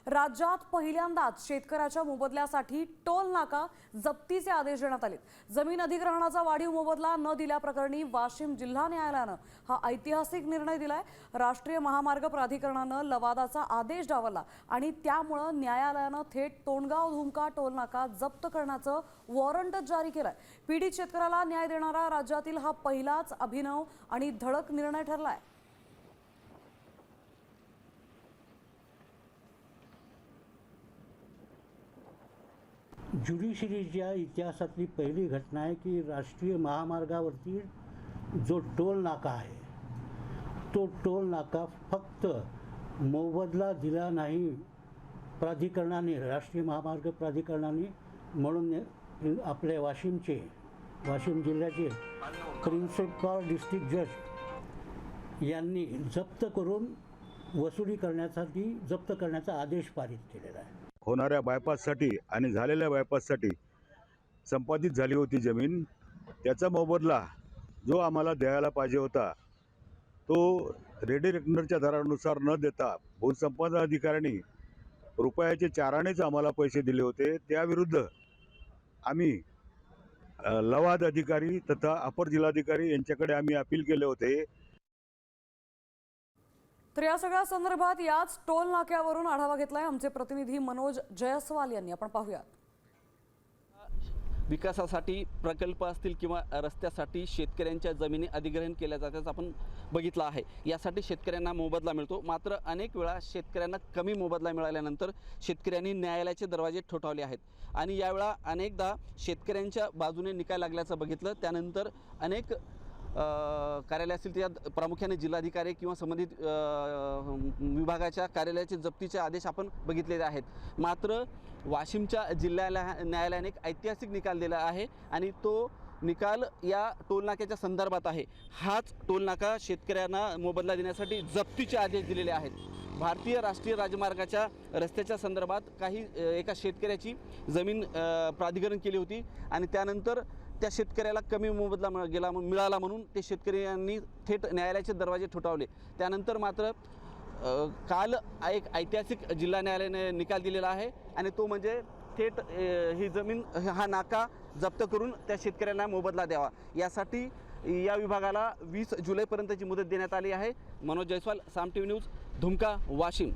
राज्यात पहिल्यांदाच शेतकऱ्याच्या मोबदल्यासाठी टोल नाका जप्तीचे आदेश देण्यात आले। जमीन अधिग्रहणाचा वाढीव मोबदला न दिल्याप्रकरणी वाशिम जिल्हा न्यायालयानं हा ऐतिहासिक निर्णय दिलाय। राष्ट्रीय महामार्ग प्राधिकरणानं लवादाचा आदेश डावलला आणि त्यामुळे न्यायालयानं थेट तोंडगाव धुमका टोल नाका जप्त करण्याचं वॉरंट जारी केलंय। पीडित शेतकऱ्याला न्याय देणारा राज्यातील हा पहिलाच अभिनव आणि धडक निर्णय ठरलाय। ज्युडिशरीच्या इतिहासातली पहिली घटना आहे की राष्ट्रीय महामार्गावरती जो टोल नाका आहे तो टोल नाका फक्त मोबदला दिला नाही प्राधिकरणाने, राष्ट्रीय महामार्ग प्राधिकरणाने, म्हणून आपले वाशिम जिल्ह्याचे प्रिन्सिपल डिस्ट्रिक्ट जज यांनी जप्त करून वसुली करण्यासाठी जप्त करण्याचा आदेश पारित केलेला आहे। होणाऱ्या बायपाससाठी आणि झालेल्या बायपाससाठी संपादित झाली होती जमीन, त्याचा मोबदला जो आम्हाला द्यायला पाहिजे होता तो रेडी रेकनरच्या दरानुसार न देता भूसंपादन अधिकाऱ्यांनी रुपयाचे 4 आणेच आम्हाला पैसे दिले होते। त्याविरुद्ध आम्ही लवाद अधिकारी तथा अपर जिल्हाधिकारी यांच्याकडे आम्ही अपील केले होते। तर या सगळ्या संदर्भात याच टोल नाक्यावरून आढावा घेतलाय आमचे प्रतिनिधी मनोज जयस्वाल यांनी। आपण पाहूया। विकासासाठी प्रकल्प असतील किंवा रस्त्यासाठी शेतकऱ्यांच्या जमिनी अधिग्रहण केल्या जातात आपण बघितलं आहे। यासाठी शेतकऱ्यांना मोबदला मिळतो, मात्र अनेक वेळा शेतकऱ्यांना कमी मोबदला मिळाल्यानंतर शेतकऱ्यांनी न्यायालयाचे दरवाजे ठोठावले आहेत आणि यावेळा अनेकदा शेतकऱ्यांच्या बाजूने निकाल लागल्याचं बघितलं। त्यानंतर अनेक कार्यालय असतील त्यात प्रामुख्याने जिल्हाधिकारी किंवा संबंधित विभागाच्या कार्यालयाचे जप्तीचे आदेश आपण बघितलेले आहेत। मात्र वाशिमच्या जिल्हा न्यायालयाने एक ऐतिहासिक निकाल दिला आहे आणि तो निकाल या टोलनाक्याच्या संदर्भात आहे। हाच टोलनाका शेतकऱ्यांना मोबदला देण्यासाठी जप्तीचे आदेश दिलेले आहेत। भारतीय राष्ट्रीय राजमार्गाच्या रस्त्याच्या संदर्भात एका शेतकऱ्याची जमीन प्राधिकरण केली होती आणि त्यानंतर त्या शेतकऱ्याला कमी मोबदला मिळाला म्हणून ते शेतकऱ्यांनी थेट न्यायालयाचे दरवाजे ठोठावले। त्यानंतर मात्र काल एक ऐतिहासिक जिल्हा न्यायालयाने निकाल दिलेला आहे आणि तो म्हणजे थेट ही जमीन हा नाका जप्त करून त्या शेतकऱ्यांना मोबदला द्यावा। यासाठी या विभागाला 20 जुलैपर्यंतची मुदत देण्यात आली आहे। मनोज जयस्वाल, साम टीव्ही न्यूज, धुमका, वाशिम।